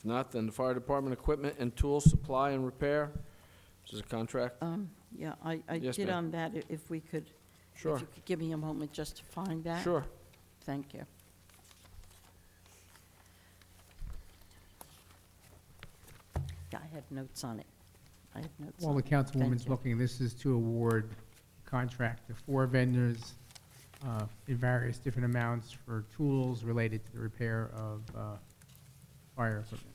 not, then the fire department equipment and tools supply and repair. This is a contract? Yeah, I Yes, did ma'am. on that, if we could. Sure. If you could give me a moment just to find that. Sure. Thank you. Yeah, I have notes on it. I have notes While on the it. Thank councilwoman's you. looking, this is to award contract to 4 vendors in various different amounts for tools related to the repair of fire equipment.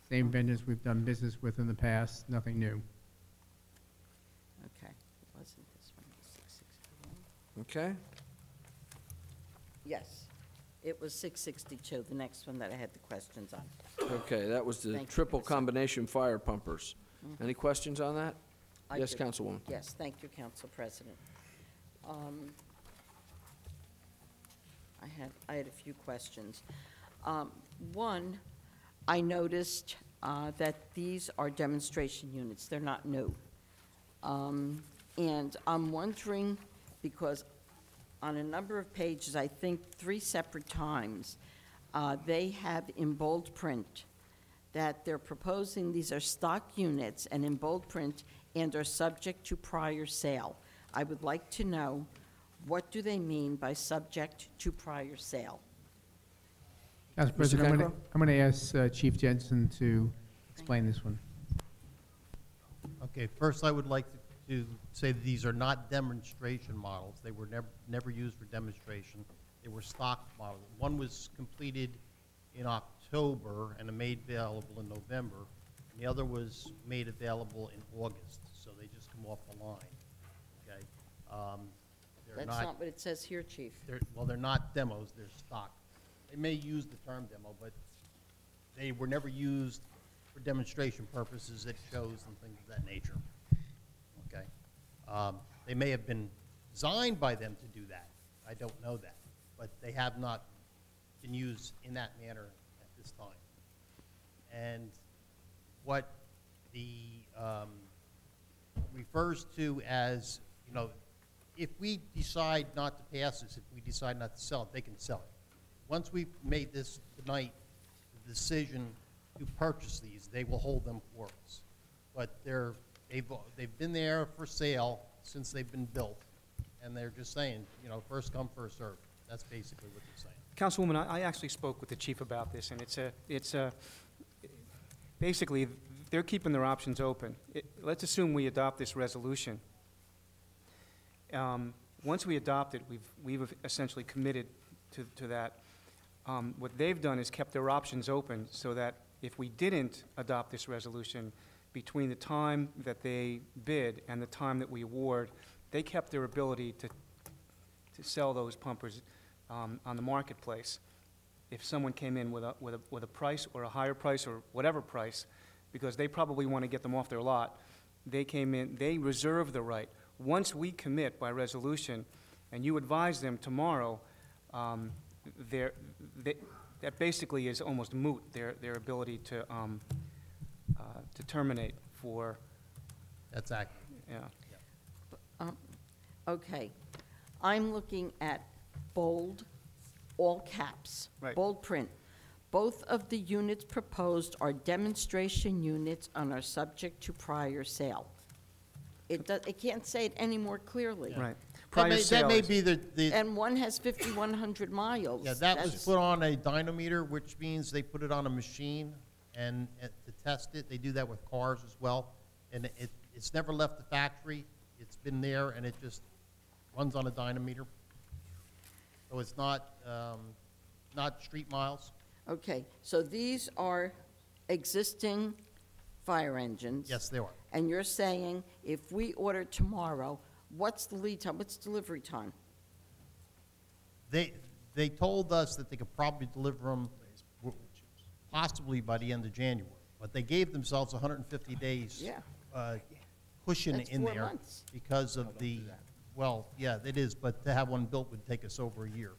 Same vendors we've done business with in the past, nothing new. Okay, it wasn't this one, it was 661. Okay. Yes, it was 662, the next one that I had the questions on. Okay, that was the Thank you, triple Commissioner. combination fire pumpers. Any questions on that? I Yes, do. Councilwoman. Yes, thank you, Council President. I had a few questions. One, I noticed that these are demonstration units. They're not new. And I'm wondering, because on a number of pages, I think 3 separate times, they have in bold print that they're proposing these are stock units and in bold print and are subject to prior sale. I would like to know, what do they mean by subject to prior sale? Council Mr. President, Cancro? I'm going to ask Chief Jensen to explain this one. Okay, first I would like to say that these are not demonstration models. They were never used for demonstration. They were stock models. One was completed in October and made available in November, and the other was made available in August, so they just come off the line, okay? That's not what it says here, Chief. They're not demos, they're stock. They may use the term demo, but they were never used for demonstration purposes at shows and things of that nature. Okay? They may have been designed by them to do that. I don't know that. But they have not been used in that manner at this time. And what the refers to as, you know, if we decide not to pass this, if we decide not to sell it, they can sell it. Once we've made this tonight, the decision to purchase these, they will hold them for us. But they've been there for sale since they've been built, and they're just saying, you know, first come, first served. That's basically what they're saying. Councilwoman, I actually spoke with the chief about this, and basically, they're keeping their options open. Let's assume we adopt this resolution. Once we adopt it, we've essentially committed to that. What they've done is kept their options open so that if we didn't adopt this resolution, between the time that they bid and the time that we award, they kept their ability to sell those pumpers on the marketplace. If someone came in with a price or a higher price or whatever price, because they probably want to get them off their lot, they came in, they reserve the right. Once we commit by resolution, and you advise them tomorrow, that basically is almost moot, their ability to terminate for, That's accurate. yeah. Okay, I'm looking at bold, all caps, Right. bold print. Both of the units proposed are demonstration units and are subject to prior sale. It can't say it any more clearly. Right. That may sales. be the And one has 5,100 miles. yeah, that was That's- put on a dynameter, which means they put it on a machine and to test it. They do that with cars as well. And it's never left the factory. It's been there, and it just runs on a dynameter. So it's not street miles. Okay, so these are existing fire engines. Yes, they are. And you're saying if we order tomorrow, what's the lead time? What's delivery time? They told us that they could probably deliver them possibly by the end of January. But they gave themselves 150 days Yeah. cushion That's in 4 there months. because of the, well, yeah, it is, but to have one built would take us over a year.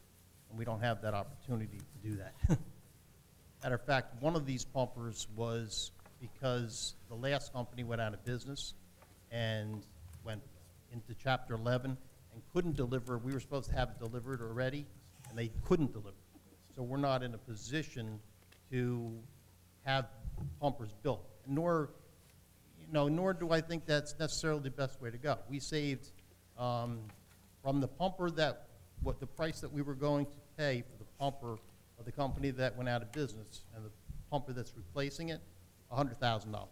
And we don't have that opportunity to do that. Matter of fact, one of these pumpers was because the last company went out of business and went into Chapter 11 and couldn't deliver. We were supposed to have it delivered already, and they couldn't deliver. so we're not in a position to have pumpers built. Nor, nor do I think that's necessarily the best way to go. We saved, from the pumper what the price that we were going to pay for the pumper of the company that went out of business and the pumper that's replacing it, $100,000.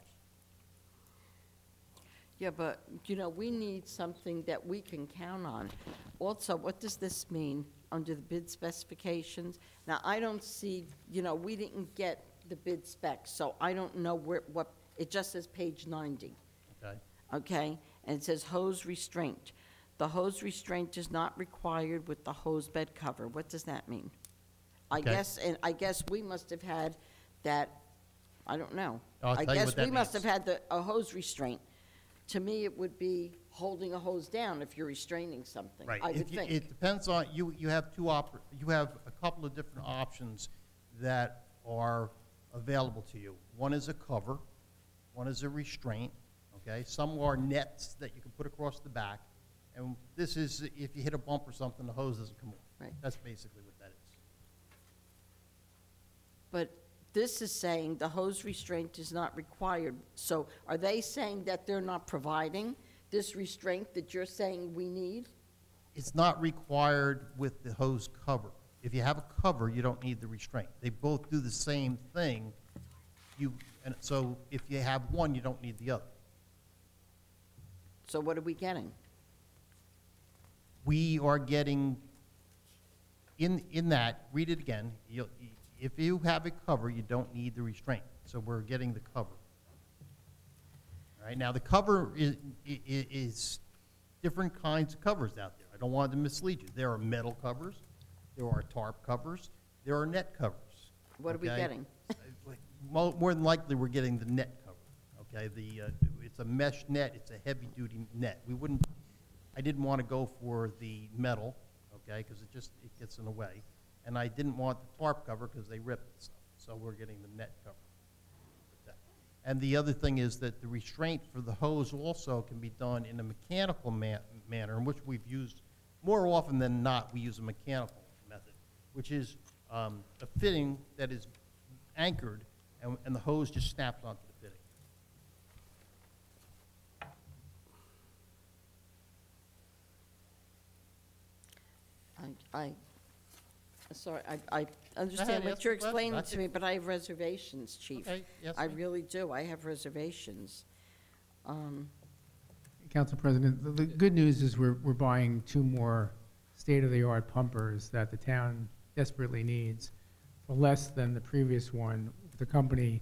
Yeah, but, we need something that we can count on. Also, what does this mean under the bid specifications? Now, I don't see, we didn't get the bid specs, so I don't know what, it just says page 90, Okay? okay? And it says hose restraint. The hose restraint is not required with the hose bed cover. What does that mean? I Okay. guess we must have had that, I don't know. I'll I tell you guess what that we must have means. had a hose restraint. To me, it would be holding a hose down if you're restraining something, Right. I If would you- think. It depends on, you have you have a couple of different options that are available to you. One is a cover, one is a restraint, okay? Some are nets that you can put across the back, and this is, if you hit a bump or something, the hose doesn't come off. Right. That's basically what that is. But this is saying the hose restraint is not required. So are they saying that they're not providing this restraint that you're saying we need? It's not required with the hose cover. If you have a cover, you don't need the restraint. They both do the same thing. And so if you have one, you don't need the other. So what are we getting? We are getting, in that, read it again, if you have a cover, you don't need the restraint. So we're getting the cover. All right, now the cover is different kinds of covers out there. I don't want to mislead you. There are metal covers, there are tarp covers, there are net covers. What are we okay? getting? More than likely, we're getting the net cover, okay? It's a mesh net, it's a heavy-duty net. I didn't want to go for the metal, okay, because it gets in the way. And I didn't want the tarp cover because they rip and stuff. So we're getting the net cover. And the other thing is that the restraint for the hose also can be done in a mechanical manner, in which we've used, more often than not, we use a mechanical method, which is a fitting that is anchored, and the hose just snaps onto the fitting. Sorry, I understand ahead, what ask you're the question. explaining I to can- me, but I have reservations, Chief. Okay, yes, I ma'am. really do. I have reservations. Council President, the good news is we're buying 2 more state-of-the-art pumpers that the town desperately needs for less than the previous one. The company